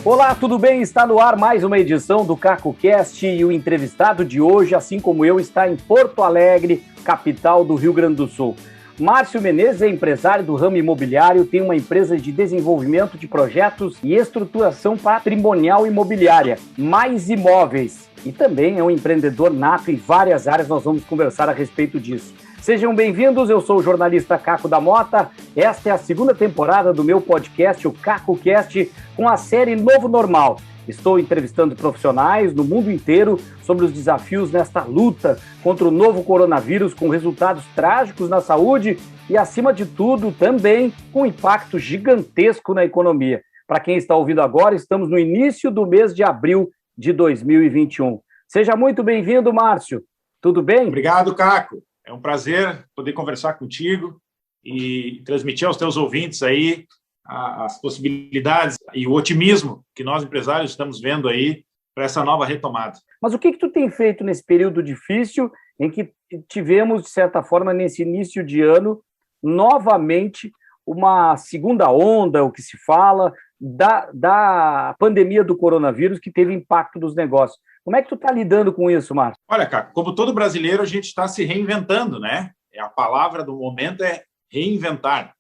Olá, tudo bem? Está no ar mais uma edição do CacoCast e o entrevistado de hoje, assim como eu, está em Porto Alegre, capital do Rio Grande do Sul. Márcio Menezes é empresário do ramo imobiliário, tem uma empresa de desenvolvimento de projetos e estruturação patrimonial imobiliária, Mais Imóveis. E também é um empreendedor nato em várias áreas, nós vamos conversar a respeito disso. Sejam bem-vindos, eu sou o jornalista Caco da Mota. Esta é a segunda temporada do meu podcast, o CacoCast, com a série Novo Normal. Estou entrevistando profissionais no mundo inteiro sobre os desafios nesta luta contra o novo coronavírus, com resultados trágicos na saúde e, acima de tudo, também com impacto gigantesco na economia. Para quem está ouvindo agora, estamos no início do mês de abril de 2021. Seja muito bem-vindo, Márcio. Tudo bem? Obrigado, Caco. É um prazer poder conversar contigo e transmitir aos teus ouvintes aí as possibilidades e o otimismo que nós, empresários, estamos vendo aí para essa nova retomada. Mas o que tu tem feito nesse período difícil em que tivemos, de certa forma, nesse início de ano, novamente, uma segunda onda, o que se fala, da pandemia do coronavírus que teve impacto nos negócios? Como é que tu está lidando com isso, Márcio? Olha, Caco, como todo brasileiro, a gente está se reinventando, né? A palavra do momento é reinventar.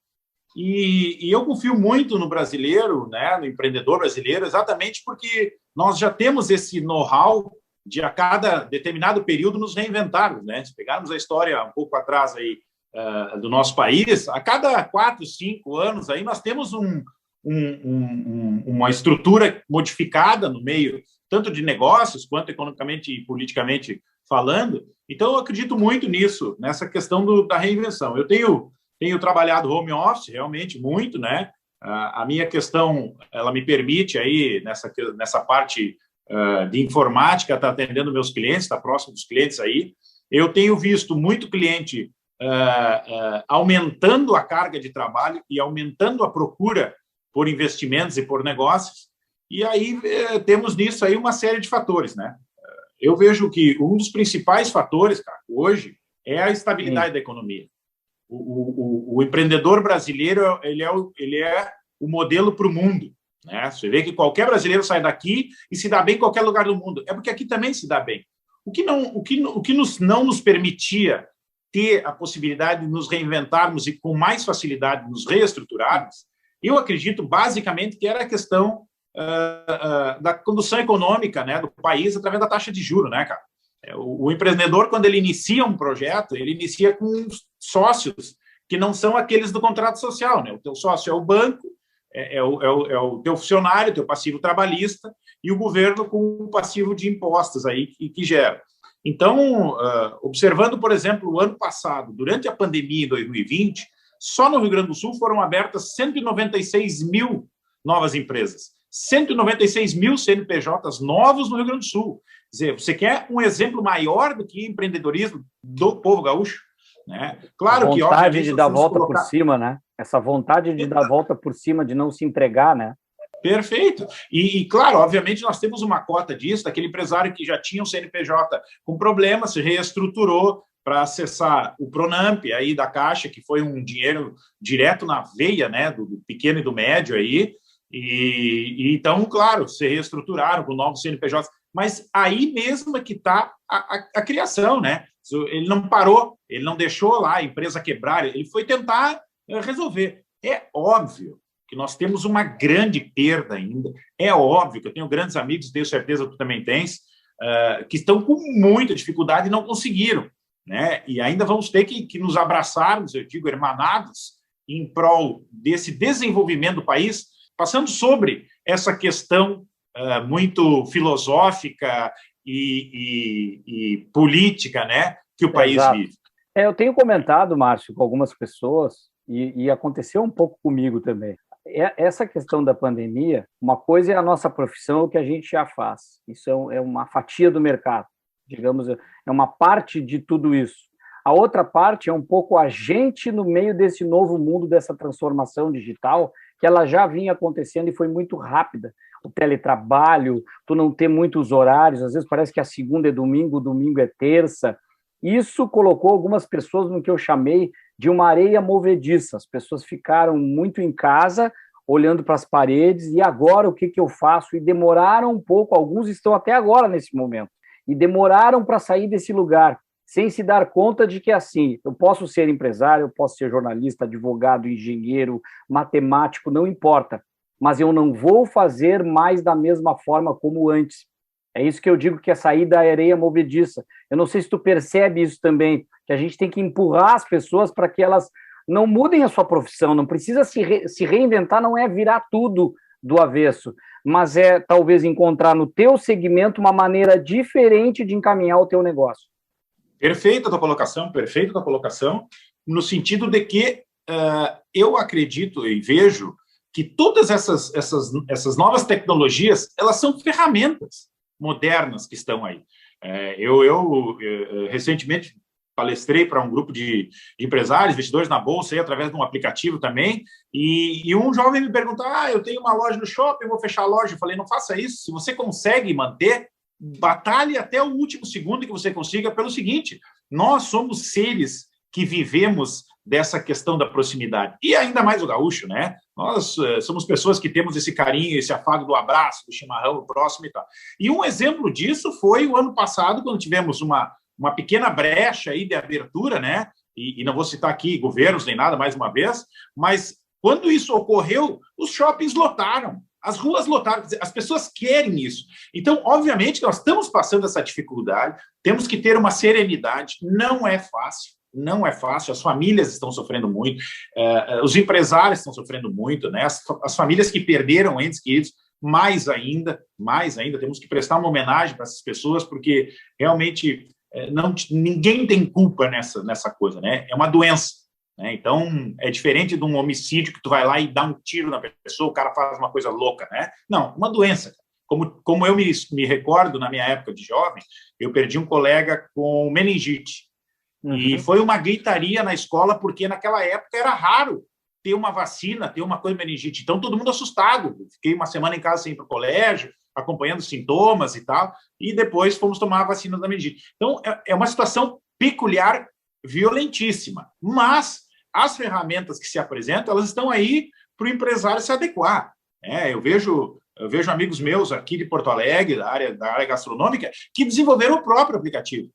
E eu confio muito no brasileiro, né, no empreendedor brasileiro, exatamente porque nós já temos esse know-how de, a cada determinado período, nos reinventarmos, né? Se pegarmos a história um pouco atrás aí, do nosso país, a cada 4, 5 anos aí, nós temos uma estrutura modificada no meio, tanto de negócios quanto economicamente e politicamente falando. Então, eu acredito muito nisso, nessa questão da reinvenção. Eu tenho trabalhado home office realmente muito, né? A minha questão, ela me permite aí, nessa parte de informática, estar atendendo meus clientes, estar próximo dos clientes aí. Eu tenho visto muito cliente aumentando a carga de trabalho e aumentando a procura por investimentos e por negócios. E aí temos nisso aí uma série de fatores, né? Eu vejo que um dos principais fatores, cara, hoje é a estabilidade da economia. O empreendedor brasileiro ele é o modelo para o mundo, né? Você vê que qualquer brasileiro sai daqui e se dá bem em qualquer lugar do mundo. É porque aqui também se dá bem. O que não nos permitia ter a possibilidade de nos reinventarmos e com mais facilidade nos reestruturarmos, eu acredito basicamente que era a questão da condução econômica, né, do país através da taxa de juros, né, cara? O empreendedor, quando ele inicia um projeto, ele inicia com sócios que não são aqueles do contrato social, né? O teu sócio é o banco, é o teu funcionário, teu passivo trabalhista, e o governo com o passivo de impostos aí que gera. Então, observando, por exemplo, o ano passado, durante a pandemia em 2020, só no Rio Grande do Sul foram abertas 196 mil novas empresas. 196 mil CNPJs novos no Rio Grande do Sul. Quer dizer, você quer um exemplo maior do que empreendedorismo do povo gaúcho? Né? Claro que, obviamente, vontade de dar volta por cima, né? Essa vontade de dar volta por cima, de não se entregar, né? Perfeito. E, claro, obviamente, nós temos uma cota disso, daquele empresário que já tinha um CNPJ com problema, se reestruturou para acessar o Pronamp aí da Caixa, que foi um dinheiro direto na veia, né, do pequeno e do médio aí. E então, claro, se reestruturaram com novos CNPJs, mas aí mesmo é que está a criação, né? Ele não parou, ele não deixou lá a empresa quebrar, ele foi tentar resolver. É óbvio que nós temos uma grande perda ainda, é óbvio que eu tenho grandes amigos, tenho certeza que tu também tens, que estão com muita dificuldade e não conseguiram, né? E ainda vamos ter que nos abraçarmos, eu digo, hermanados, em prol desse desenvolvimento do país, passando sobre essa questão muito filosófica e política, né, que o país vive. Eu tenho comentado, Márcio, com algumas pessoas, e aconteceu um pouco comigo também. Essa questão da pandemia, uma coisa é a nossa profissão, o que a gente já faz. Isso é uma fatia do mercado, digamos, é uma parte de tudo isso. A outra parte é um pouco a gente no meio desse novo mundo, dessa transformação digital, que ela já vinha acontecendo e foi muito rápida. O teletrabalho, tu não ter muitos horários, às vezes parece que a segunda é domingo, o domingo é terça. Isso colocou algumas pessoas no que eu chamei de uma areia movediça. As pessoas ficaram muito em casa, olhando para as paredes, e agora o que eu faço? E demoraram um pouco, alguns estão até agora nesse momento, e demoraram para sair desse lugar, sem se dar conta de que, assim, eu posso ser empresário, eu posso ser jornalista, advogado, engenheiro, matemático, não importa, mas eu não vou fazer mais da mesma forma como antes. É isso que eu digo, que é sair da areia movediça. Eu não sei se tu percebe isso também, que a gente tem que empurrar as pessoas para que elas não mudem a sua profissão, não precisa se reinventar, não é virar tudo do avesso, mas é talvez encontrar no teu segmento uma maneira diferente de encaminhar o teu negócio. Perfeita a tua colocação, perfeita a tua colocação, no sentido de que eu acredito e vejo que todas essas novas tecnologias, elas são ferramentas modernas que estão aí. Eu recentemente palestrei para um grupo de empresários, investidores na Bolsa, aí, através de um aplicativo também, e um jovem me perguntou, eu tenho uma loja no shopping, eu vou fechar a loja. Eu falei, não faça isso. Se você consegue manter, batalhe até o último segundo que você consiga, pelo seguinte, nós somos seres que vivemos dessa questão da proximidade. E ainda mais o gaúcho, né? Nós somos pessoas que temos esse carinho, esse afago do abraço, do chimarrão próximo e tal. E um exemplo disso foi o ano passado, quando tivemos uma pequena brecha aí de abertura, né? E não vou citar aqui governos nem nada, mais uma vez, mas quando isso ocorreu, os shoppings lotaram, as ruas lotaram, as pessoas querem isso. Então, obviamente, nós estamos passando essa dificuldade, temos que ter uma serenidade, não é fácil. Não é fácil, as famílias estão sofrendo muito, os empresários estão sofrendo muito, né? As famílias que perderam entes queridos, mais ainda, temos que prestar uma homenagem para essas pessoas, porque realmente ninguém tem culpa nessa coisa, né? É uma doença, né? Então, é diferente de um homicídio que tu vai lá e dá um tiro na pessoa, o cara faz uma coisa louca, né? Não, uma doença. Como eu me recordo, na minha época de jovem, eu perdi um colega com meningite. Uhum. E foi uma gritaria na escola, porque naquela época era raro ter uma vacina, ter uma coisa de meningite. Então, todo mundo assustado. Fiquei uma semana em casa sem ir para o colégio, acompanhando sintomas e tal, e depois fomos tomar a vacina da meningite. Então, é uma situação peculiar, violentíssima. Mas as ferramentas que se apresentam, elas estão aí para o empresário se adequar. Eu vejo amigos meus aqui de Porto Alegre, da área gastronômica, que desenvolveram o próprio aplicativo.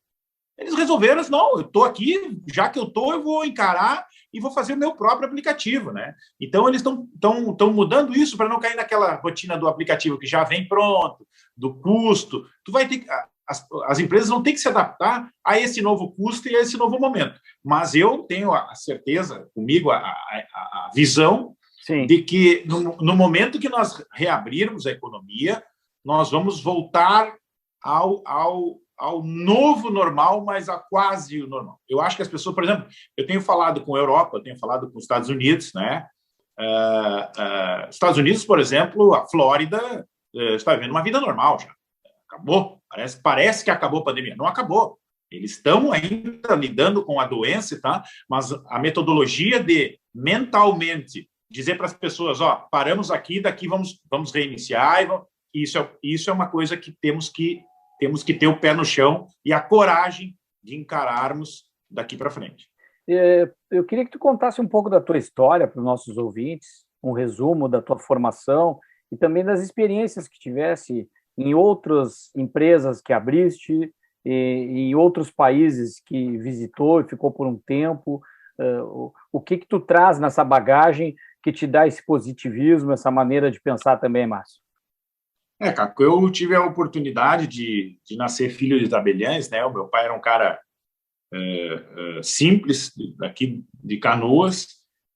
Eles resolveram, não, eu estou aqui, já que eu vou encarar e vou fazer o meu próprio aplicativo, né? Então, eles estão mudando isso para não cair naquela rotina do aplicativo que já vem pronto, do custo. Tu vai ter as empresas vão ter que se adaptar a esse novo custo e a esse novo momento. Mas eu tenho a certeza, comigo, a visão Sim. de que no momento que nós reabrirmos a economia, nós vamos voltar ao novo normal, mas a quase o normal. Eu acho que as pessoas, por exemplo, eu tenho falado com a Europa, eu tenho falado com os Estados Unidos, né? Estados Unidos, por exemplo, a Flórida está vivendo uma vida normal já. Acabou. Parece que acabou a pandemia. Não acabou. Eles estão ainda lidando com a doença, tá? Mas a metodologia de mentalmente dizer para as pessoas, paramos aqui, daqui vamos reiniciar, isso é uma coisa que temos que ter o pé no chão e a coragem de encararmos daqui para frente. Eu queria que tu contasse um pouco da tua história para os nossos ouvintes, um resumo da tua formação e também das experiências que tivesse em outras empresas que abriste, e em outros países que visitou e ficou por um tempo. O que tu traz nessa bagagem que te dá esse positivismo, essa maneira de pensar também, Márcio? Caco, eu tive a oportunidade de nascer filho de tabeliães, né? O meu pai era um cara simples, daqui de Canoas,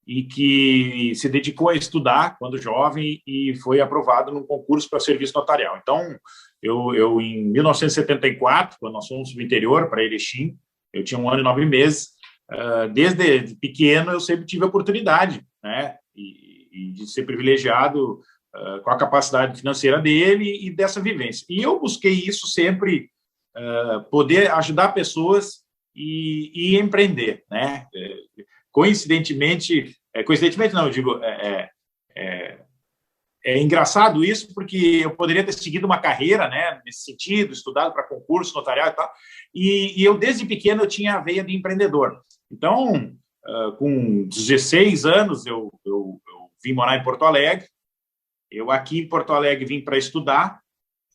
e que se dedicou a estudar quando jovem e foi aprovado num concurso para serviço notarial. Então, eu em 1974, quando nós fomos para o interior, para Erechim, eu tinha 1 ano e 9 meses, desde pequeno eu sempre tive a oportunidade, né? E de ser privilegiado com a capacidade financeira dele e dessa vivência. E eu busquei isso sempre, poder ajudar pessoas e empreender, né? Coincidentemente não, eu digo, é engraçado isso, porque eu poderia ter seguido uma carreira, né, nesse sentido, estudado para concurso notarial e tal, e eu desde pequeno eu tinha a veia de empreendedor. Então, com 16 anos eu vim morar em Porto Alegre. Eu aqui em Porto Alegre vim para estudar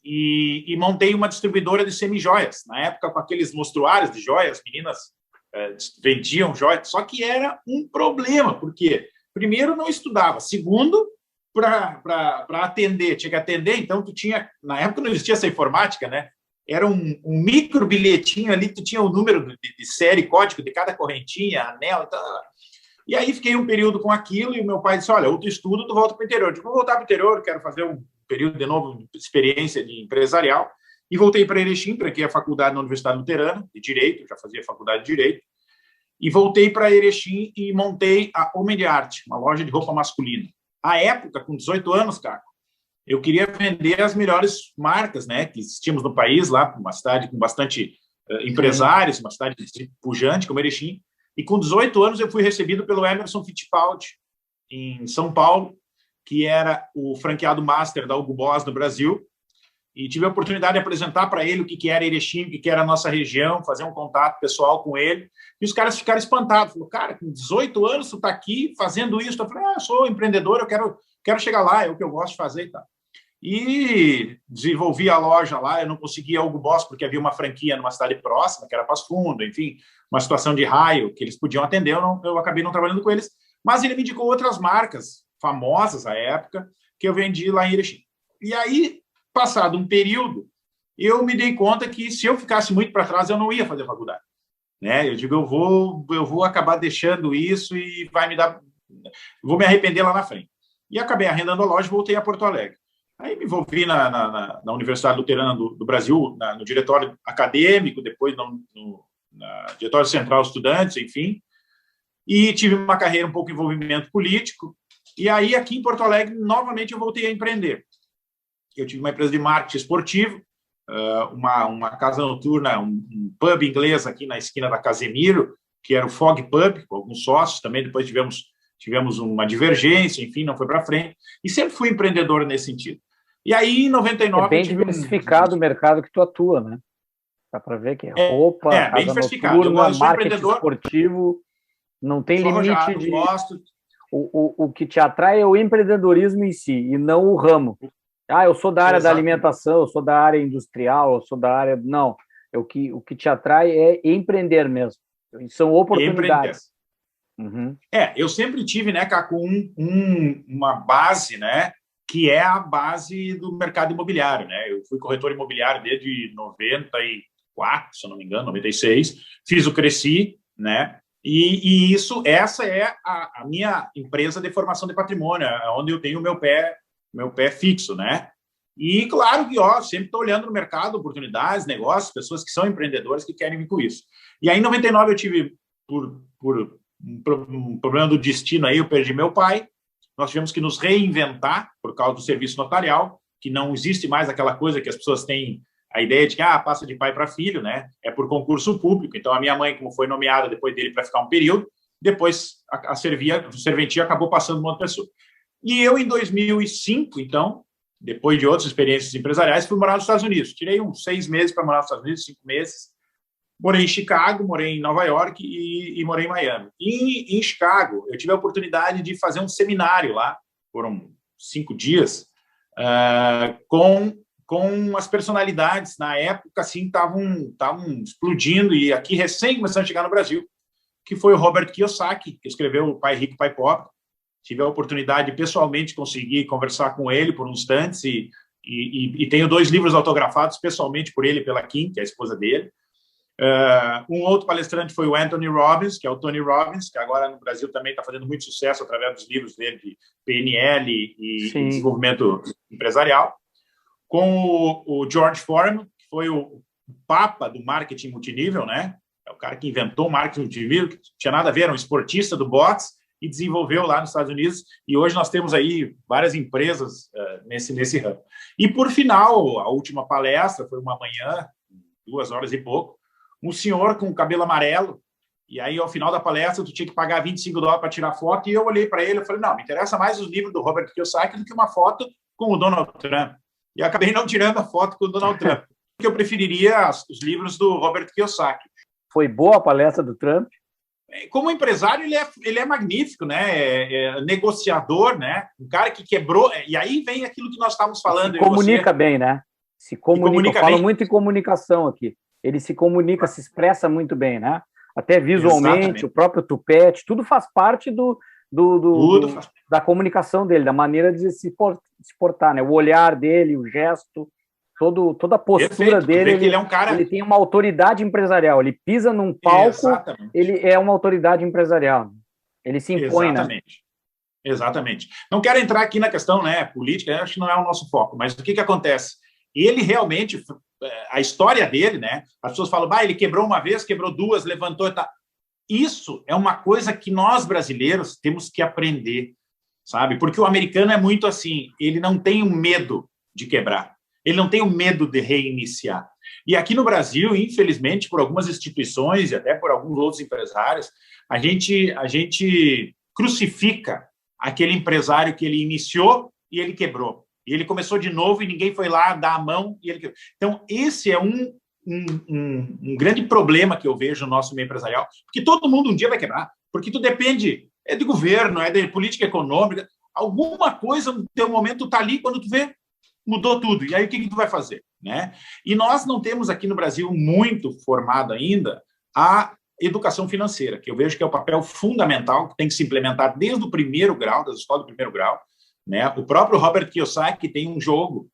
e montei uma distribuidora de semijoias. Na época, com aqueles mostruários de joias, as meninas vendiam joias, só que era um problema, porque, primeiro, não estudava, segundo, para atender, tinha que atender, então tu tinha, na época não existia essa informática, né? Era um micro bilhetinho ali, tu tinha o número de série, código de cada correntinha, anel e tal. E aí fiquei um período com aquilo e o meu pai disse, olha, ou tu estuda ou tu volta para o interior. Eu digo, vou voltar para o interior, quero fazer um período de novo de experiência de empresarial. E voltei para Erechim, tranquei a faculdade na Universidade Luterana, de Direito, já fazia faculdade de Direito. E voltei para Erechim e montei a Homem de Arte, uma loja de roupa masculina. À época, com 18 anos, Caco, eu queria vender as melhores marcas, né, que existíamos no país, lá, uma cidade com bastante empresários, uma cidade pujante como Erechim. E com 18 anos eu fui recebido pelo Emerson Fittipaldi, em São Paulo, que era o franqueado master da Hugo Boss no Brasil, e tive a oportunidade de apresentar para ele o que era Erechim, o que era a nossa região, fazer um contato pessoal com ele, e os caras ficaram espantados. Falaram, cara, com 18 anos tu está aqui fazendo isso? Eu falei, eu sou empreendedor, eu quero chegar lá, é o que eu gosto de fazer e tal. E desenvolvi a loja lá, eu não conseguia Hugo Boss porque havia uma franquia numa cidade próxima, que era Passo Fundo, enfim, uma situação de raio que eles podiam atender, eu acabei não trabalhando com eles, mas ele me indicou outras marcas famosas à época que eu vendi lá em Erechim. E aí, passado um período, eu me dei conta que se eu ficasse muito para trás, eu não ia fazer faculdade. Né? Eu digo, eu vou acabar deixando isso e vou me arrepender lá na frente. E acabei arrendando a loja e voltei a Porto Alegre. Aí me envolvi na Universidade Luterana do Brasil, no diretório acadêmico, depois no diretório central de estudantes, enfim, e tive uma carreira um pouco de envolvimento político. E aí, aqui em Porto Alegre, novamente eu voltei a empreender. Eu tive uma empresa de marketing esportivo, uma casa noturna, um pub inglês aqui na esquina da Casemiro, que era o Fog Pub, com alguns sócios também. Depois tivemos uma divergência, enfim, não foi para frente. E sempre fui empreendedor nesse sentido. E aí, em 99... É bem diversificado o mercado que tu atua, né? Dá para ver que é roupa, bem diversificado. Noturna, marketing esportivo, não tem limite de... Gosto. O que te atrai é o empreendedorismo em si, e não o ramo. Eu sou da área da alimentação, eu sou da área industrial, eu sou da área... Não, o que te atrai é empreender mesmo. São oportunidades. Uhum. Eu sempre tive, né, Caco, uma base, né, que é a base do mercado imobiliário, né? Eu fui corretor imobiliário desde 94, se eu não me engano, 96. Fiz o Cresci, né? E essa é a minha empresa de formação de patrimônio, onde eu tenho o meu pé fixo, né? E claro que sempre estou olhando no mercado, oportunidades, negócios, pessoas que são empreendedores que querem vir com isso. E aí, em 99, eu tive, por um problema do destino aí, eu perdi meu pai. Nós tivemos que nos reinventar por causa do serviço notarial, que não existe mais aquela coisa que as pessoas têm a ideia de que passa de pai para filho, né? É por concurso público. Então, a minha mãe, como foi nomeada depois dele para ficar um período, depois a serventia acabou passando uma outra pessoa. E eu, em 2005, então, depois de outras experiências empresariais, fui morar nos Estados Unidos. Tirei uns 6 meses para morar nos Estados Unidos, 5 meses. Morei em Chicago, morei em Nova York e morei em Miami. E em Chicago, eu tive a oportunidade de fazer um seminário lá, foram 5 dias, com as personalidades, na época, assim, estavam explodindo, e aqui recém começando a chegar no Brasil, que foi o Robert Kiyosaki, que escreveu O Pai Rico, Pai Pobre. Tive a oportunidade de pessoalmente conseguir conversar com ele por uns instantes, e tenho 2 livros autografados pessoalmente por ele e pela Kim, que é a esposa dele. Um outro palestrante foi o Anthony Robbins, que é o Tony Robbins, que agora no Brasil também está fazendo muito sucesso através dos livros dele de PNL e desenvolvimento empresarial. Com o George Foreman, que foi o papa do marketing multinível, né? É o cara que inventou o marketing multinível, que não tinha nada a ver, era um esportista do boxe e desenvolveu lá nos Estados Unidos. E hoje nós temos aí várias empresas nesse ramo. E, por final, a última palestra foi uma manhã, 2 horas e pouco, um senhor com cabelo amarelo, e aí, ao final da palestra, tu tinha que pagar $25 para tirar foto, e eu olhei para ele e falei, não, me interessa mais os livros do Robert Kiyosaki do que uma foto com o Donald Trump. E eu acabei não tirando a foto com o Donald Trump, porque eu preferiria os livros do Robert Kiyosaki. Foi boa a palestra do Trump? como empresário, ele é magnífico, né? É negociador, né? Um cara que quebrou. E aí vem aquilo que nós estávamos falando. Se comunica bem, né? Se comunica. Eu falo muito em comunicação aqui. Ele se comunica, se expressa muito bem, né? Até visualmente, exatamente. O próprio tupete, tudo faz parte da comunicação dele, da maneira de se portar, né? O olhar dele, o gesto, toda a postura dele. Ele é um cara... ele tem uma autoridade empresarial. Ele pisa num palco, exatamente. Ele é uma autoridade empresarial. Ele se impõe, exatamente. Né? Exatamente. Não quero entrar aqui na questão, né, política, acho que não é o nosso foco, mas o que acontece? Ele realmente, a história dele, né? As pessoas falam, ele quebrou uma vez, quebrou duas, levantou e tal. Isso é uma coisa que nós, brasileiros, temos que aprender, sabe? Porque o americano é muito assim, ele não tem o medo de quebrar, ele não tem o medo de reiniciar. E aqui no Brasil, infelizmente, por algumas instituições e até por alguns outros empresários, a gente crucifica aquele empresário que ele iniciou e ele quebrou. E ele começou de novo e ninguém foi lá dar a mão e ele quebrou. Então, esse é um grande problema que eu vejo no nosso meio empresarial, porque todo mundo um dia vai quebrar, porque tu depende, é de governo, é de política econômica, alguma coisa no teu momento está ali, quando tu vê, mudou tudo. E aí o que tu vai fazer? Né? E nós não temos aqui no Brasil muito formado ainda a educação financeira, que eu vejo que é o papel fundamental que tem que se implementar desde o primeiro grau, das escolas do primeiro grau. Né? O próprio Robert Kiyosaki tem um jogo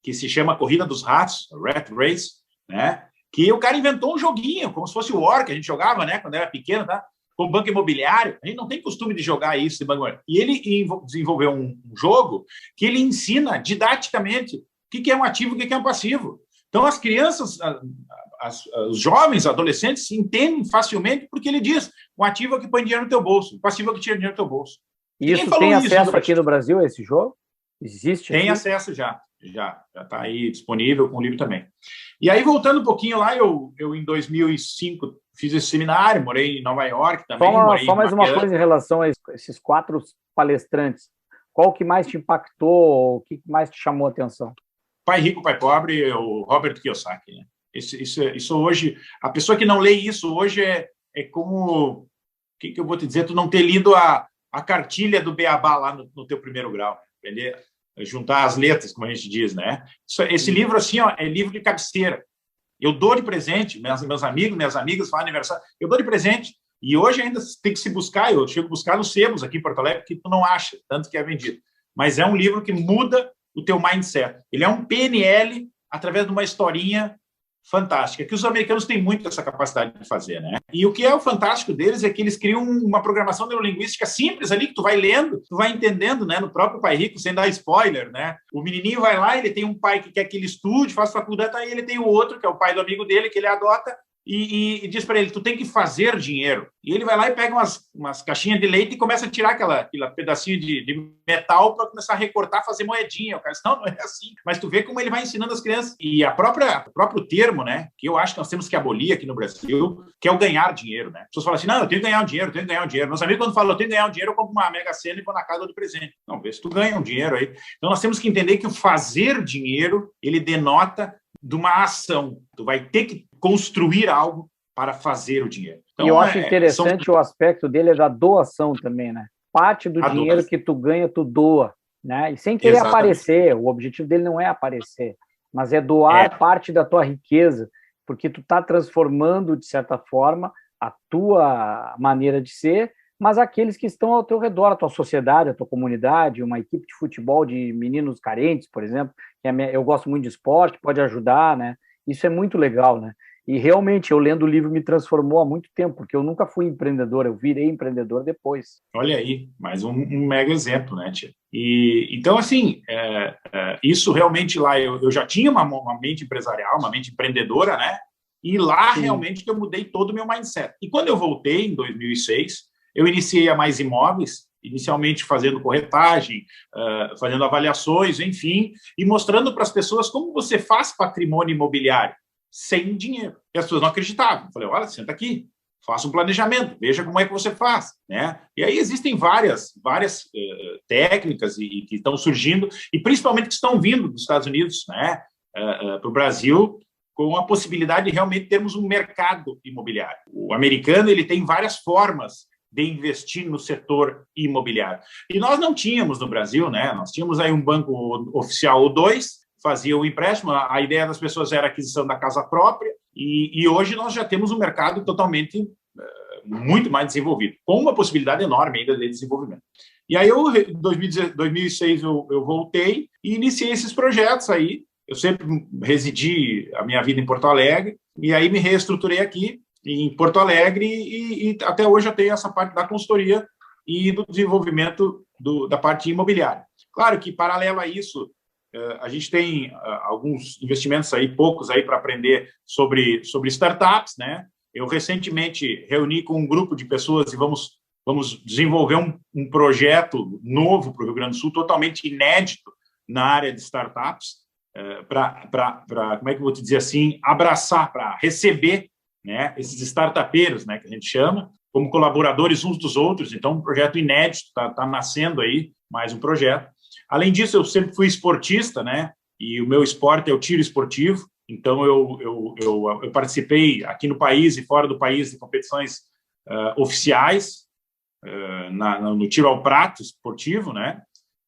que se chama Corrida dos Ratos, Rat Race, né? Que o cara inventou um joguinho, como se fosse o War, que a gente jogava, né? Quando era pequeno, tá? Com o banco imobiliário. A gente não tem costume de jogar isso de banco imobiliário. E ele desenvolveu um jogo que ele ensina didaticamente o que é um ativo e o que é um passivo. Então, as crianças, os jovens, adolescentes, entendem facilmente porque ele diz: um ativo é o que põe dinheiro no teu bolso, o passivo é o que tira dinheiro no teu bolso. Isso tem acesso aqui no Brasil, esse jogo? Existe? Tem acesso já está aí disponível com o livro também. E aí, voltando um pouquinho lá, eu em 2005 fiz esse seminário, morei em Nova York também. Só mais uma coisa em relação a esses 4 palestrantes. Qual que mais te impactou, o que mais te chamou a atenção? Pai Rico, Pai Pobre, o Robert Kiyosaki. Né? Isso hoje, a pessoa que não lê isso hoje é como, o que eu vou te dizer, tu não ter lido a cartilha do Beabá lá no teu primeiro grau. Ele juntar as letras, como a gente diz, né? Esse livro, assim, ó, é livro de cabeceira. Eu dou de presente, meus amigos, minhas amigas fazem aniversário, eu dou de presente. E hoje ainda tem que se buscar, eu chego a buscar nos sebos aqui em Porto Alegre, que tu não acha, tanto que é vendido. Mas é um livro que muda o teu mindset. Ele é um PNL através de uma historinha fantástica, que os americanos têm muito essa capacidade de fazer, né? E o que é o fantástico deles é que eles criam uma programação neurolinguística simples ali, que tu vai lendo, tu vai entendendo, né? No próprio Pai Rico, sem dar spoiler, né? O menininho vai lá, ele tem um pai que quer que ele estude, faça faculdade, aí ele tem o outro, que é o pai do amigo dele, que ele adota, e diz para ele, tu tem que fazer dinheiro. E ele vai lá e pega umas caixinhas de leite e começa a tirar aquele pedacinho de metal para começar a recortar, fazer moedinha. O cara diz, não é assim. Mas tu vê como ele vai ensinando as crianças. E o próprio termo, né, que eu acho que nós temos que abolir aqui no Brasil, que é o ganhar dinheiro, né? As pessoas falam assim, não, eu tenho que ganhar um dinheiro, eu tenho que ganhar um dinheiro. Meus amigos, quando falam, eu tenho que ganhar um dinheiro, eu compro uma Mega Sena e vou na casa do presente. Não, vê se tu ganha um dinheiro aí. Então, nós temos que entender que o fazer dinheiro, ele denota de uma ação. Tu vai ter que construir algo para fazer o dinheiro. Então, e eu acho interessante o aspecto dele é da doação também, né? Parte do dinheiro que tu ganha, tu doa, né? E sem querer aparecer. O objetivo dele não é aparecer, mas é doar parte da tua riqueza, porque tu está transformando, de certa forma, a tua maneira de ser, mas aqueles que estão ao teu redor, a tua sociedade, a tua comunidade, uma equipe de futebol de meninos carentes, por exemplo, eu gosto muito de esporte, pode ajudar, né? Isso é muito legal, né? E realmente, eu lendo o livro me transformou há muito tempo, porque eu nunca fui empreendedor, eu virei empreendedor depois. Olha aí, mais um mega exemplo, né, tia? E, então, assim, isso realmente lá, eu já tinha uma mente empresarial, uma mente empreendedora, né? E lá, sim, realmente, que eu mudei todo o meu mindset. E quando eu voltei, em 2006, eu iniciei a Mais Imóveis, inicialmente fazendo corretagem, fazendo avaliações, enfim, e mostrando para as pessoas como você faz patrimônio imobiliário sem dinheiro. E as pessoas não acreditavam. Eu falei, olha, senta aqui, faça um planejamento, veja como é que você faz, né? E aí existem várias técnicas que estão surgindo, e principalmente que estão vindo dos Estados Unidos, né, para o Brasil, com a possibilidade de realmente termos um mercado imobiliário. O americano ele tem várias formas de investir no setor imobiliário. E nós não tínhamos no Brasil, né? Nós tínhamos aí um banco oficial ou dois, fazia o empréstimo, a ideia das pessoas era a aquisição da casa própria, e hoje nós já temos um mercado totalmente muito mais desenvolvido, com uma possibilidade enorme ainda de desenvolvimento. E aí, em 2006, eu voltei e iniciei esses projetos aí. Eu sempre residi a minha vida em Porto Alegre, e aí me reestruturei aqui em Porto Alegre, e até hoje eu tenho essa parte da consultoria e do desenvolvimento da parte imobiliária. Claro que, paralelo a isso, a gente tem alguns investimentos aí, poucos aí, para aprender sobre startups, né? Eu recentemente reuni com um grupo de pessoas e vamos desenvolver um projeto novo para o Rio Grande do Sul, totalmente inédito na área de startups, para como é que eu vou te dizer assim, abraçar, para receber, né, esses startupeiros, né, que a gente chama, como colaboradores uns dos outros. Então, um projeto inédito, está nascendo aí mais um projeto. Além disso, eu sempre fui esportista, né, e o meu esporte é o tiro esportivo. Então, eu participei aqui no país e fora do país de competições oficiais, no tiro ao prato esportivo, né?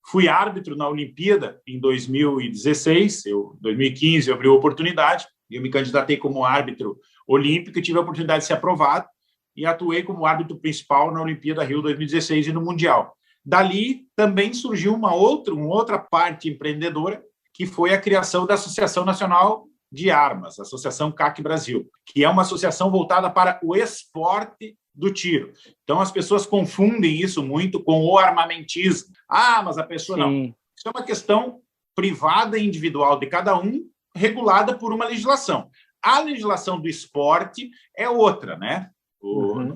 Fui árbitro na Olimpíada em 2016, 2015 eu abri a oportunidade, e eu me candidatei como árbitro olímpico e tive a oportunidade de ser aprovado, e atuei como árbitro principal na Olimpíada Rio 2016 e no Mundial. Dali também surgiu uma outra parte empreendedora, que foi a criação da Associação Nacional de Armas, a Associação CAC Brasil, que é uma associação voltada para o esporte do tiro. Então, as pessoas confundem isso muito com o armamentismo. Ah, mas a pessoa Sim. não. Isso é uma questão privada e individual de cada um, regulada por uma legislação. A legislação do esporte é outra, né?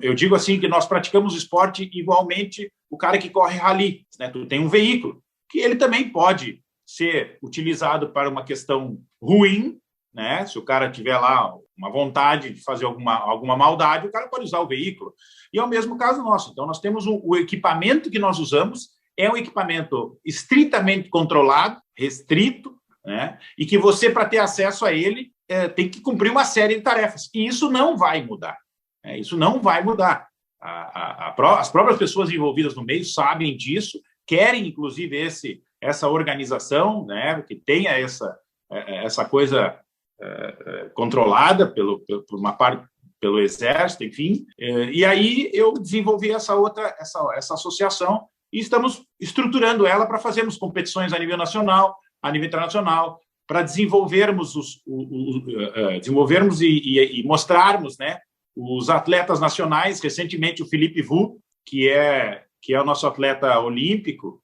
Eu digo assim que nós praticamos esporte igualmente o cara que corre rally, né? Tu tem um veículo que ele também pode ser utilizado para uma questão ruim, né? Se o cara tiver lá uma vontade de fazer alguma maldade, o cara pode usar o veículo. E é o mesmo caso nosso. Então, nós temos o equipamento que nós usamos, é um equipamento estritamente controlado, restrito, né? E que você, para ter acesso a ele, tem que cumprir uma série de tarefas. E isso não vai mudar. Isso não vai mudar. As próprias pessoas envolvidas no meio sabem disso, querem, inclusive, essa organização, né? Que tenha essa coisa controlada por uma parte pelo Exército, enfim. E aí eu desenvolvi essa associação e estamos estruturando ela para fazermos competições a nível nacional, a nível internacional, para desenvolvermos e mostrarmos, né, os atletas nacionais. Recentemente, o Felipe Vu, que é o nosso atleta olímpico,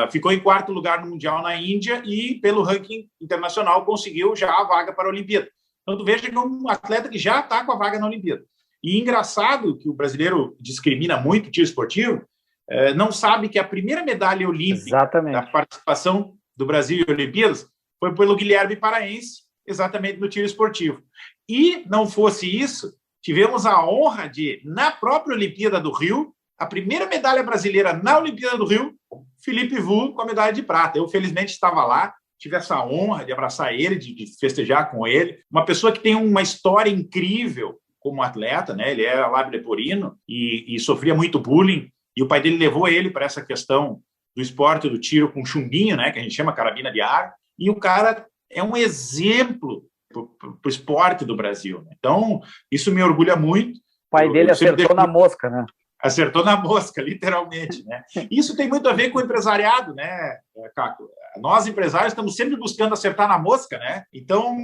ficou em 4º lugar no Mundial na Índia e, pelo ranking internacional, conseguiu já a vaga para a Olimpíada. Então, tu veja que é um atleta que já está com a vaga na Olimpíada. E engraçado que o brasileiro discrimina muito o tiro esportivo, não sabe que a primeira medalha olímpica da participação do Brasil em Olimpíadas foi pelo Guilherme Paraense, exatamente no tiro esportivo. E, não fosse isso, tivemos a honra de, na própria Olimpíada do Rio, a primeira medalha brasileira na Olimpíada do Rio, Felipe Vu com a medalha de prata. Eu, felizmente, estava lá, tive essa honra de abraçar ele, de festejar com ele. Uma pessoa que tem uma história incrível como atleta, né? Ele era lábio-leporino e sofria muito bullying, e o pai dele levou ele para essa questão do esporte, do tiro com chumbinho, né? Que a gente chama carabina de ar, e o cara é um exemplo para o esporte do Brasil. Então, isso me orgulha muito. O pai dele acertou na mosca, né? Acertou na mosca, literalmente, né? Isso tem muito a ver com o empresariado, né, Caco? Nós, empresários, estamos sempre buscando acertar na mosca, né? Então,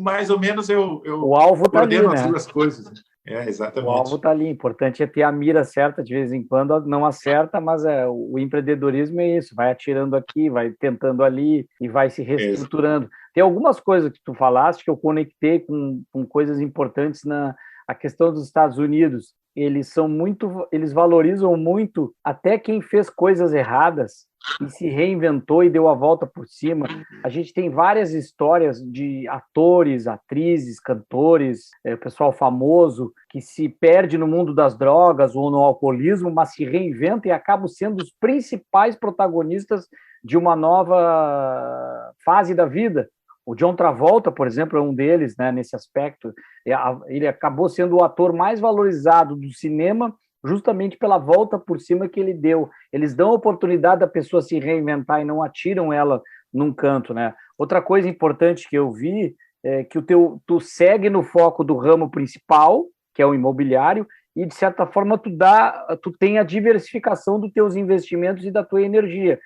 mais ou menos, o alvo tá ali, as né? duas coisas. Exatamente. O alvo está ali. Importante é ter a mira certa, de vez em quando não acerta, mas o empreendedorismo é isso, vai atirando aqui, vai tentando ali e vai se reestruturando. Tem algumas coisas que tu falaste que eu conectei com coisas importantes a questão dos Estados Unidos. Eles valorizam muito até quem fez coisas erradas e se reinventou e deu a volta por cima. A gente tem várias histórias de atores, atrizes, cantores, pessoal famoso que se perde no mundo das drogas ou no alcoolismo, mas se reinventa e acabam sendo os principais protagonistas de uma nova fase da vida. O John Travolta, por exemplo, é um deles, né, nesse aspecto. Ele acabou sendo o ator mais valorizado do cinema justamente pela volta por cima que ele deu. Eles dão a oportunidade da pessoa se reinventar e não atiram ela num canto, né? Outra coisa importante que eu vi é que tu segue no foco do ramo principal, que é o imobiliário, e, de certa forma, tu tem a diversificação dos teus investimentos e da tua energia.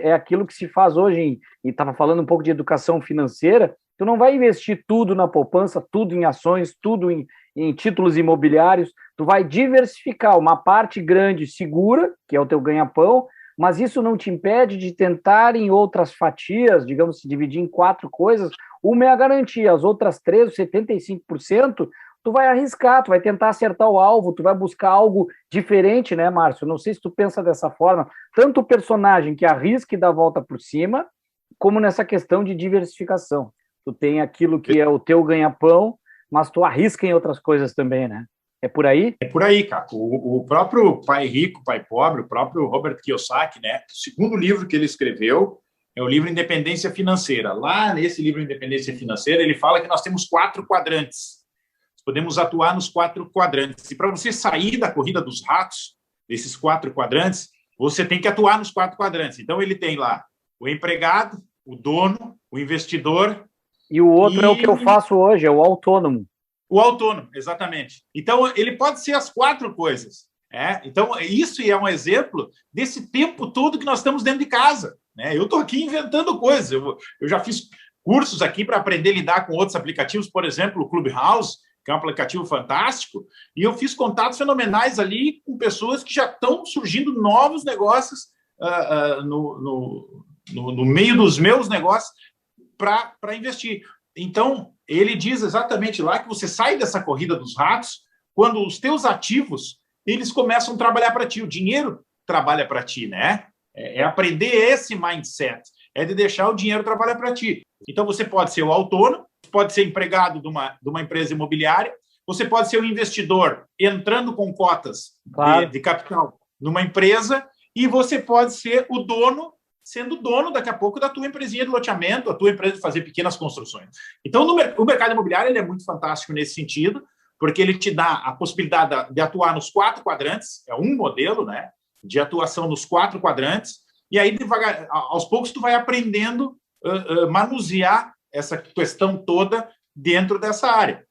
É aquilo que se faz hoje, e estava falando um pouco de educação financeira, tu não vai investir tudo na poupança, tudo em ações, tudo em títulos imobiliários, tu vai diversificar uma parte grande segura, que é o teu ganha-pão, mas isso não te impede de tentar em outras fatias, digamos, se dividir em 4 coisas, uma é a garantia, as outras 3, 75%, tu vai arriscar, tu vai tentar acertar o alvo, tu vai buscar algo diferente, né, Márcio? Não sei se tu pensa dessa forma, tanto o personagem que arrisca e dá a volta por cima, como nessa questão de diversificação. Tu tem aquilo que é o teu ganha-pão, mas tu arrisca em outras coisas também, né? É por aí? É por aí, cara. O próprio Pai Rico, Pai Pobre, o próprio Robert Kiyosaki, né? O segundo livro que ele escreveu é o livro Independência Financeira. Lá nesse livro Independência Financeira, ele fala que nós temos 4 quadrantes. Podemos atuar nos 4 quadrantes. E para você sair da corrida dos ratos, desses 4 quadrantes, você tem que atuar nos 4 quadrantes. Então, ele tem lá o empregado, o dono, o investidor. E o outro é o que eu faço hoje, é o autônomo. O autônomo, exatamente. Então, ele pode ser as 4 coisas. Então, isso é um exemplo desse tempo todo que nós estamos dentro de casa. Né? Eu estou aqui inventando coisas. Eu já fiz cursos aqui para aprender a lidar com outros aplicativos, por exemplo, o Clubhouse, que é um aplicativo fantástico, e eu fiz contatos fenomenais ali com pessoas que já estão surgindo novos negócios no meio dos meus negócios para investir. Então, ele diz exatamente lá que você sai dessa corrida dos ratos quando os teus ativos eles começam a trabalhar para ti. O dinheiro trabalha para ti, né? É aprender esse mindset, é de deixar o dinheiro trabalhar para ti. Então, você pode ser o autônomo, pode ser empregado de uma empresa imobiliária, você pode ser um investidor entrando com cotas de capital numa empresa, e você pode ser o dono, sendo dono daqui a pouco da tua empresinha de loteamento, a tua empresa de fazer pequenas construções. Então, o mercado imobiliário ele é muito fantástico nesse sentido, porque ele te dá a possibilidade de atuar nos 4 quadrantes, é um modelo, né, de atuação nos 4 quadrantes, e aí, devagar, aos poucos, tu vai aprendendo manusear essa questão toda dentro dessa área.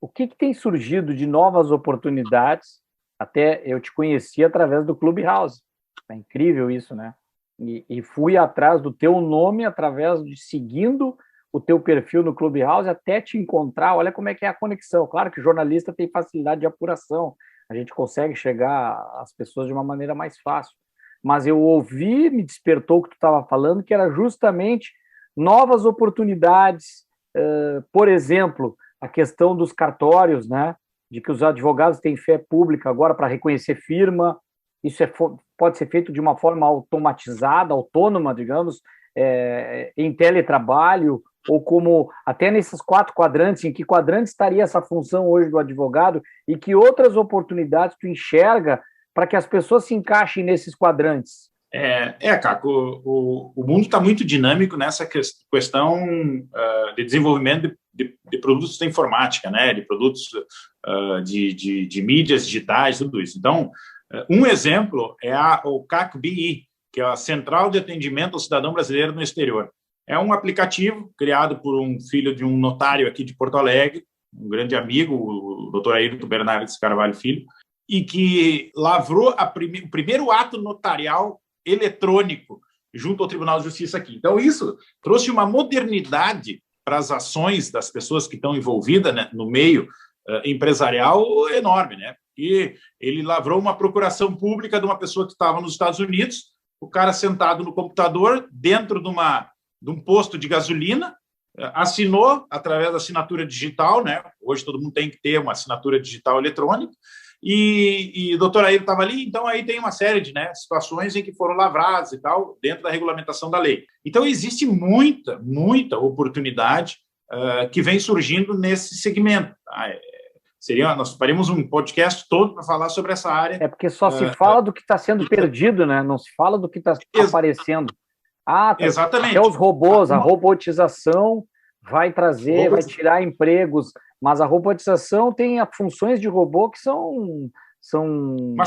O que tem surgido de novas oportunidades? Até eu te conheci através do Clubhouse. É incrível isso, né? E fui atrás do teu nome através de seguindo o teu perfil no Clubhouse até te encontrar. Olha como é que é a conexão. Claro que o jornalista tem facilidade de apuração. A gente consegue chegar às pessoas de uma maneira mais fácil. Mas eu ouvi, me despertou o que tu estava falando, que era justamente novas oportunidades, por exemplo, a questão dos cartórios, né, de que os advogados têm fé pública agora para reconhecer firma, isso pode ser feito de uma forma automatizada, autônoma, digamos, em teletrabalho, ou como até nesses 4 quadrantes, em que quadrante estaria essa função hoje do advogado e que outras oportunidades tu enxerga para que as pessoas se encaixem nesses quadrantes? Caco, o mundo está muito dinâmico nessa questão de desenvolvimento de produtos da informática, né, de produtos de mídias digitais, tudo isso. Então, um exemplo é o CAC-BI, que é a Central de Atendimento ao Cidadão Brasileiro no Exterior. É um aplicativo criado por um filho de um notário aqui de Porto Alegre, um grande amigo, o doutor Ayrton Bernardes Carvalho Filho, e que lavrou o primeiro ato notarial eletrônico junto ao Tribunal de Justiça aqui. Então, isso trouxe uma modernidade para as ações das pessoas que estão envolvidas, né, no meio empresarial enorme, né? E ele lavrou uma procuração pública de uma pessoa que estava nos Estados Unidos, o cara sentado no computador, dentro de um posto de gasolina, assinou através da assinatura digital, né? Hoje todo mundo tem que ter uma assinatura digital eletrônica, e o doutor Ayrton estava ali, então aí tem uma série de situações em que foram lavradas e tal, dentro da regulamentação da lei. Então existe muita oportunidade que vem surgindo nesse segmento. Nós faríamos um podcast todo para falar sobre essa área. É porque só se fala do que está sendo perdido, né? Não se fala do que está aparecendo. Exatamente. Até os robôs, a robotização vai trazer, vai tirar empregos, mas a robotização tem funções de robô que são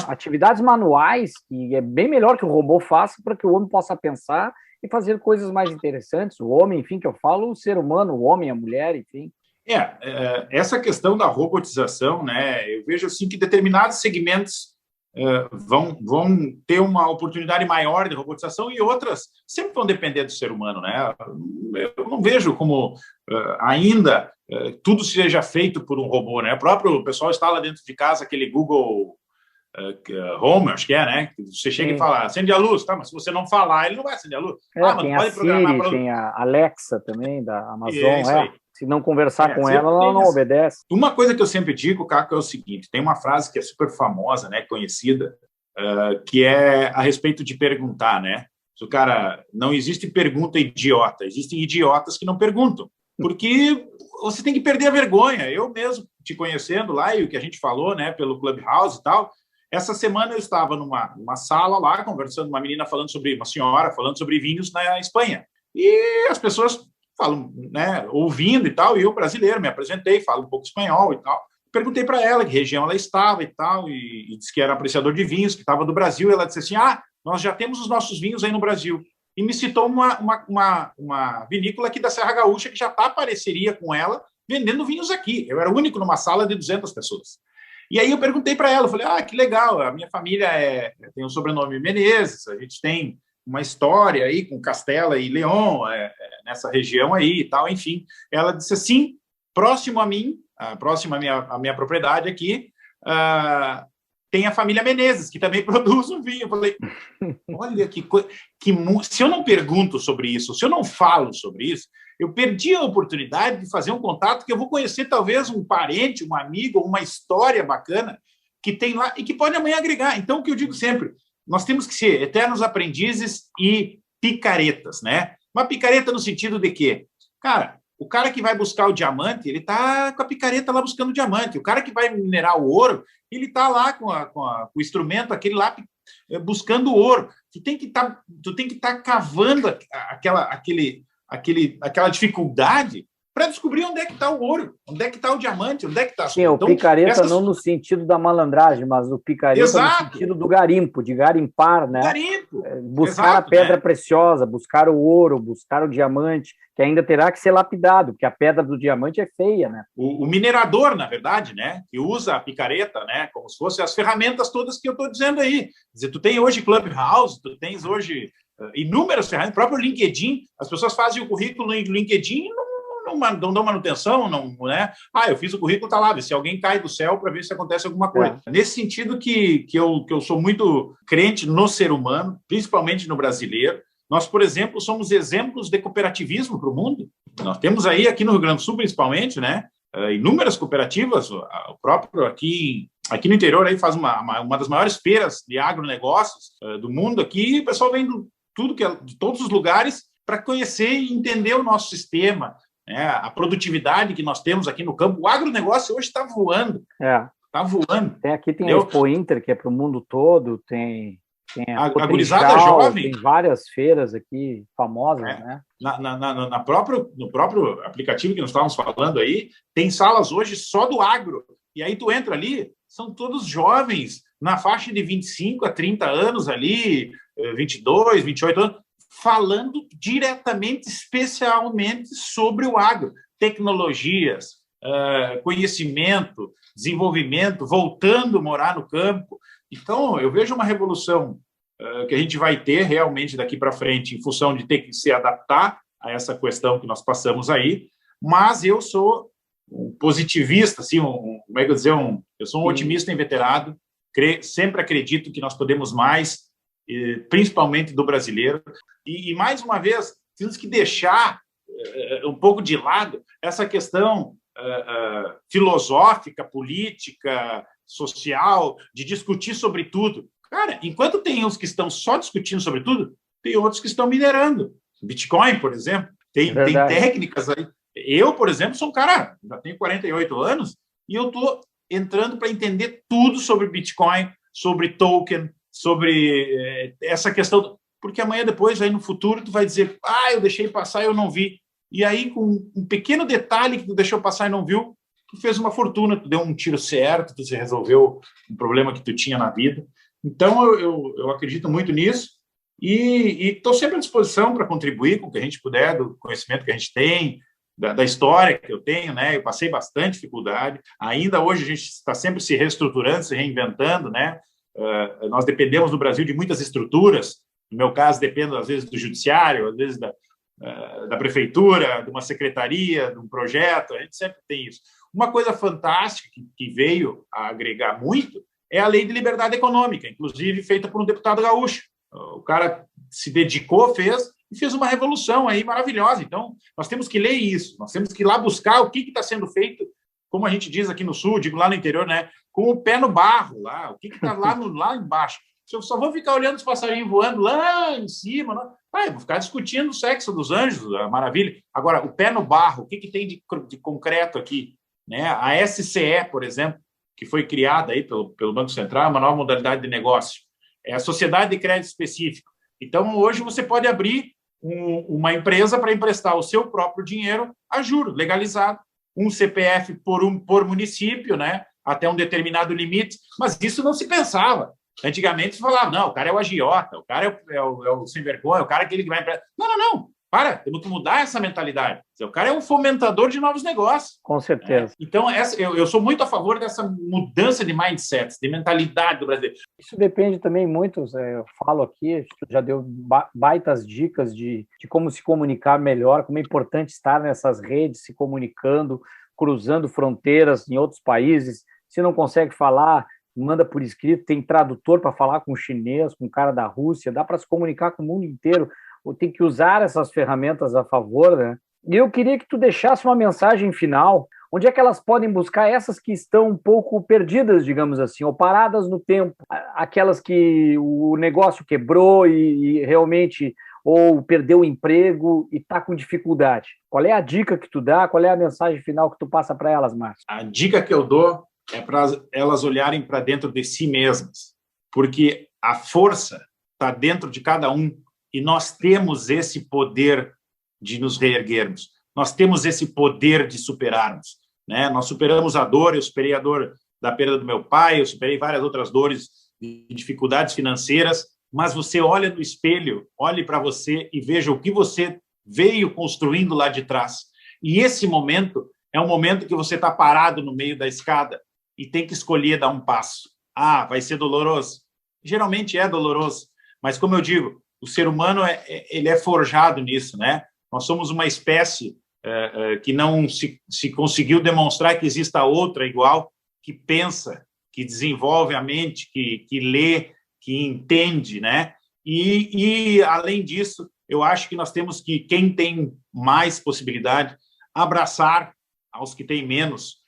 atividades manuais, que é bem melhor que o robô faça para que o homem possa pensar e fazer coisas mais interessantes. O homem, enfim, que eu falo, o ser humano, o homem, a mulher, enfim. Essa questão da robotização, né, eu vejo assim que determinados segmentos vão ter uma oportunidade maior de robotização e outras sempre vão depender do ser humano, né? Eu não vejo como ainda tudo seja feito por um robô, né? O próprio pessoal instala dentro de casa aquele Google Home, acho que né? Você chega e fala, acende a luz, tá? Mas se você não falar, ele não vai acender a luz. Mas tem pode programar Siri, tem a Alexa também, da Amazon, isso aí. Se não conversar com ela não obedece. Uma coisa que eu sempre digo, Caco, é o seguinte, tem uma frase que é super famosa, né, conhecida, que é a respeito de perguntar, né? O cara, não existe pergunta idiota, existem idiotas que não perguntam, porque você tem que perder a vergonha. Eu mesmo, te conhecendo lá, e o que a gente falou, né, pelo Clubhouse e tal, essa semana eu estava numa sala lá, conversando, uma senhora falando sobre vinhos na Espanha, e as pessoas falam, né, ouvindo e tal, e eu, brasileiro, me apresentei, falo um pouco espanhol e tal. Perguntei para ela que região ela estava e tal, e disse que era apreciador de vinhos, que estava do Brasil. Ela disse assim, nós já temos os nossos vinhos aí no Brasil. E me citou uma vinícola aqui da Serra Gaúcha que já apareceria com ela vendendo vinhos aqui. Eu era o único numa sala de 200 pessoas. E aí eu perguntei para ela, eu falei, que legal, a minha família tem o sobrenome Menezes, a gente tem uma história aí com Castela e León, nessa região aí e tal, enfim. Ela disse assim, próximo a mim, próximo à minha propriedade aqui, tem a família Menezes, que também produz um vinho. Eu falei, olha que coisa... Se eu não pergunto sobre isso, se eu não falo sobre isso, eu perdi a oportunidade de fazer um contato que eu vou conhecer talvez um parente, um amigo, uma história bacana que tem lá e que pode amanhã agregar. Então, o que eu digo sempre, nós temos que ser eternos aprendizes e picaretas, né? Uma picareta no sentido de que, o cara que vai buscar o diamante, ele está com a picareta lá buscando o diamante. O cara que vai minerar o ouro, ele está lá com o instrumento, aquele lá, buscando o ouro. Tu tem que estar cavando aquela dificuldade para descobrir onde é que está o ouro, onde é que está o diamante, onde é que está... Sim, o picareta não no sentido da malandragem, mas o picareta no sentido do garimpo, de garimpar, né? Garimpo. Buscar a pedra preciosa, buscar o ouro, buscar o diamante, que ainda terá que ser lapidado, porque a pedra do diamante é feia, né? O minerador, na verdade, né, que usa a picareta, né, como se fossem as ferramentas todas que eu estou dizendo aí. Quer dizer, tu tem hoje Clubhouse, tu tens hoje inúmeras ferramentas, o próprio LinkedIn, as pessoas fazem o currículo no LinkedIn e não dão manutenção, né? Eu fiz o currículo, tá lá, se alguém cai do céu para ver se acontece alguma coisa. Nesse sentido que eu sou muito crente no ser humano, principalmente no brasileiro. Nós, por exemplo, somos exemplos de cooperativismo para o mundo. Nós temos aí, aqui no Rio Grande do Sul, principalmente, né, inúmeras cooperativas. O próprio aqui no interior aí faz uma das maiores feiras de agronegócios do mundo aqui. O pessoal vem de todos os lugares para conhecer e entender o nosso sistema, a produtividade que nós temos aqui no campo. O agronegócio hoje está voando. Está voando. Tem a Expo Inter, que é para o mundo todo, tem a gurizada jovem. Tem várias feiras aqui famosas, né? No próprio aplicativo que nós estávamos falando aí, tem salas hoje só do agro. E aí tu entra ali, são todos jovens, na faixa de 25 a 30 anos ali, 22, 28 anos, falando diretamente, especialmente sobre o agro, tecnologias, conhecimento, desenvolvimento, voltando a morar no campo. Então, eu vejo uma revolução que a gente vai ter realmente daqui para frente, em função de ter que se adaptar a essa questão que nós passamos aí, mas eu sou um positivista, assim, como é que eu dizer, eu sou um otimista inveterado, sempre acredito que nós podemos mais, principalmente do brasileiro, e mais uma vez, temos que deixar um pouco de lado essa questão filosófica, política, social, de discutir sobre tudo. Enquanto tem uns que estão só discutindo sobre tudo, tem outros que estão minerando. Bitcoin, por exemplo, tem técnicas aí. Eu, por exemplo, sou um cara, já tenho 48 anos, e eu estou entrando para entender tudo sobre Bitcoin, sobre token, sobre essa questão, porque amanhã depois, aí no futuro, tu vai dizer, eu deixei passar, eu não vi. e aí, com um pequeno detalhe que tu deixou passar e não viu, tu fez uma fortuna, tu deu um tiro certo, tu resolveu um problema que tu tinha na vida. Então, eu acredito muito nisso e estou sempre à disposição para contribuir com o que a gente puder, do conhecimento que a gente tem, da história que eu tenho, né? Eu passei bastante dificuldade. Ainda hoje a gente está sempre se reestruturando, se reinventando, né? Nós dependemos no Brasil de muitas estruturas. No meu caso, dependo às vezes do judiciário, às vezes da prefeitura, de uma secretaria, de um projeto. A gente sempre tem isso. Uma coisa fantástica que veio a agregar muito é a Lei de Liberdade Econômica, inclusive feita por um deputado gaúcho. O cara se dedicou, fez uma revolução aí maravilhosa. Então, nós temos que ler isso, nós temos que ir lá buscar o que está sendo feito, como a gente diz aqui no Sul, digo lá no interior, né? Com o pé no barro, lá, o que está lá embaixo. Se eu só vou ficar olhando os passarinhos voando lá em cima, não? Eu vou ficar discutindo o sexo dos anjos, a maravilha. Agora, o pé no barro, o que tem de concreto aqui? Né? A SCE, por exemplo, que foi criada aí pelo Banco Central, uma nova modalidade de negócio. É a Sociedade de Crédito Específico. Então, hoje você pode abrir uma empresa para emprestar o seu próprio dinheiro a juros, legalizado. Um CPF por município, né? Até um determinado limite. Mas isso não se pensava. Antigamente se falava, não, o cara é o agiota, o cara é o sem vergonha, o cara é aquele que vai emprestar. Não. Temos que mudar essa mentalidade. O cara é um fomentador de novos negócios. Com certeza. Então, eu sou muito a favor dessa mudança de mindset, de mentalidade do brasileiro. Isso depende também muito, eu falo aqui, já deu baitas dicas de como se comunicar melhor, como é importante estar nessas redes, se comunicando, cruzando fronteiras em outros países. Se não consegue falar, manda por escrito, tem tradutor para falar com o chinês, com o cara da Rússia, dá para se comunicar com o mundo inteiro. Tem que usar essas ferramentas a favor, né? E eu queria que tu deixasse uma mensagem final, onde é que elas podem buscar essas que estão um pouco perdidas, digamos assim, ou paradas no tempo, aquelas que o negócio quebrou e realmente ou perdeu o emprego e está com dificuldade. Qual é a dica que tu dá? Qual é a mensagem final que tu passa para elas, Márcio? A dica que eu dou é para elas olharem para dentro de si mesmas, porque a força está dentro de cada um. E nós temos esse poder de nos reerguermos. Nós temos esse poder de superarmos. Né? Nós superamos a dor, eu superei a dor da perda do meu pai, eu superei várias outras dores de dificuldades financeiras, mas você olha no espelho, olhe para você e veja o que você veio construindo lá de trás. E esse momento é um momento que você está parado no meio da escada e tem que escolher dar um passo. Vai ser doloroso? Geralmente é doloroso, mas como eu digo, o ser humano ele é forjado nisso, né? Nós somos uma espécie que não se conseguiu demonstrar que exista outra igual, que pensa, que desenvolve a mente, que lê, que entende, né? E além disso, eu acho que nós temos que, quem tem mais possibilidade, abraçar aos que têm menos,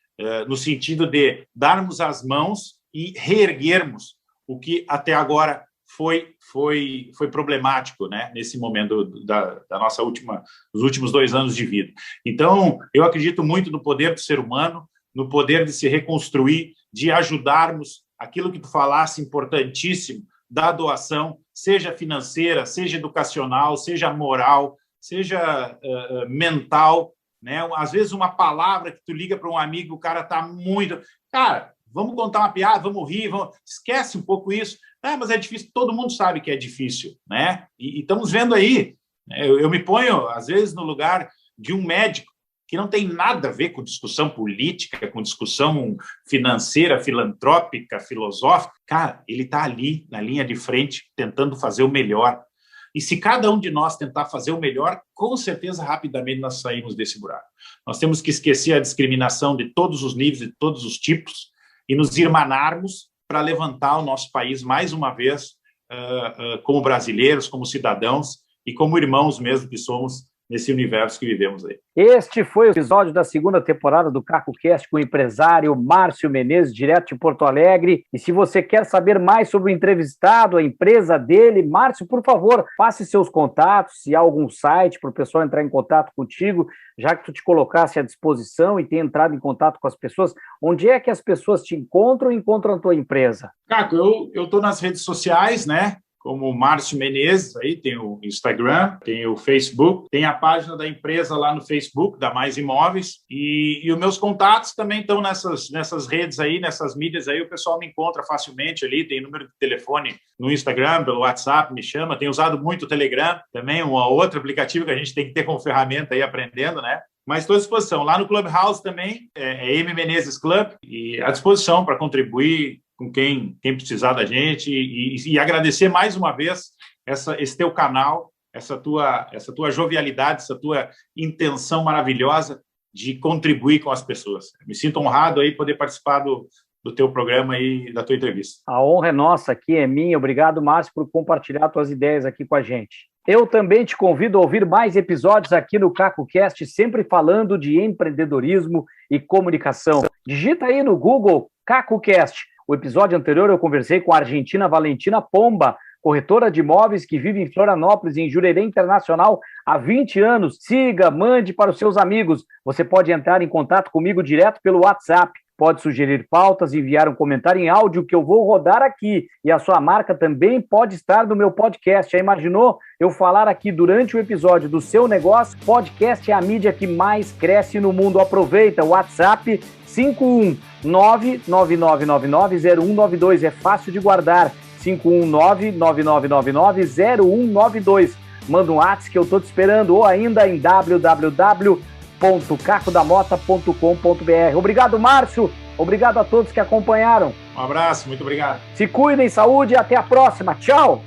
no sentido de darmos as mãos e reerguermos o que até agora foi problemático, né, nesse momento da nossa dos últimos 2 anos de vida. Então, eu acredito muito no poder do ser humano, no poder de se reconstruir, de ajudarmos aquilo que tu falasse, importantíssimo, da doação, seja financeira, seja educacional, seja moral, seja mental, né? Às vezes uma palavra que tu liga para um amigo, o cara está muito... Cara, vamos contar uma piada, vamos rir, esquece um pouco isso. Mas é difícil, todo mundo sabe que é difícil, né? E estamos vendo aí, né? Eu me ponho, às vezes, no lugar de um médico que não tem nada a ver com discussão política, com discussão financeira, filantrópica, filosófica. Cara, ele está ali, na linha de frente, tentando fazer o melhor. E se cada um de nós tentar fazer o melhor, com certeza, rapidamente, nós saímos desse buraco. Nós temos que esquecer a discriminação de todos os níveis, de todos os tipos, e nos irmanarmos para levantar o nosso país mais uma vez, como brasileiros, como cidadãos e como irmãos mesmo que somos nesse universo que vivemos aí. Este foi o episódio da 2ª temporada do CacoCast com o empresário Márcio Menezes, direto de Porto Alegre. E se você quer saber mais sobre o entrevistado, a empresa dele, Márcio, por favor, passe seus contatos, se há algum site para o pessoal entrar em contato contigo, já que tu te colocasse à disposição e tem entrado em contato com as pessoas, onde é que as pessoas te encontram e encontram a tua empresa? Caco, eu estou nas redes sociais, né? como Márcio Menezes, aí tem o Instagram, tem o Facebook, tem a página da empresa lá no Facebook, da Mais Imóveis, e os meus contatos também estão nessas redes aí, nessas mídias aí, o pessoal me encontra facilmente ali, tem número de telefone no Instagram, pelo WhatsApp, me chama, tenho usado muito o Telegram, também um outro aplicativo que a gente tem que ter como ferramenta aí aprendendo, né? Mas estou à disposição. Lá no Clubhouse também, é M Menezes Club, e à disposição para contribuir com quem precisar da gente e agradecer mais uma vez esse teu canal, essa tua jovialidade, essa tua intenção maravilhosa de contribuir com as pessoas. Me sinto honrado aí poder participar do teu programa e da tua entrevista. A honra é nossa, aqui é minha. Obrigado, Márcio, por compartilhar tuas ideias aqui com a gente. Eu também te convido a ouvir mais episódios aqui no CacoCast, sempre falando de empreendedorismo e comunicação. Digita aí no Google CacoCast. O episódio anterior eu conversei com a argentina Valentina Pomba, corretora de imóveis que vive em Florianópolis, em Jurerê Internacional, há 20 anos. Siga, mande para os seus amigos. Você pode entrar em contato comigo direto pelo WhatsApp. Pode sugerir pautas, enviar um comentário em áudio que eu vou rodar aqui. E a sua marca também pode estar no meu podcast. Já imaginou eu falar aqui durante o episódio do seu negócio? Podcast é a mídia que mais cresce no mundo. Aproveita o WhatsApp 51999990192. É fácil de guardar. 51999990192. Manda um WhatsApp que eu estou te esperando. Ou ainda em www.cacodamota.com.br. Obrigado, Márcio. Obrigado a todos que acompanharam. Um abraço, muito obrigado. Se cuidem, saúde e até a próxima. Tchau!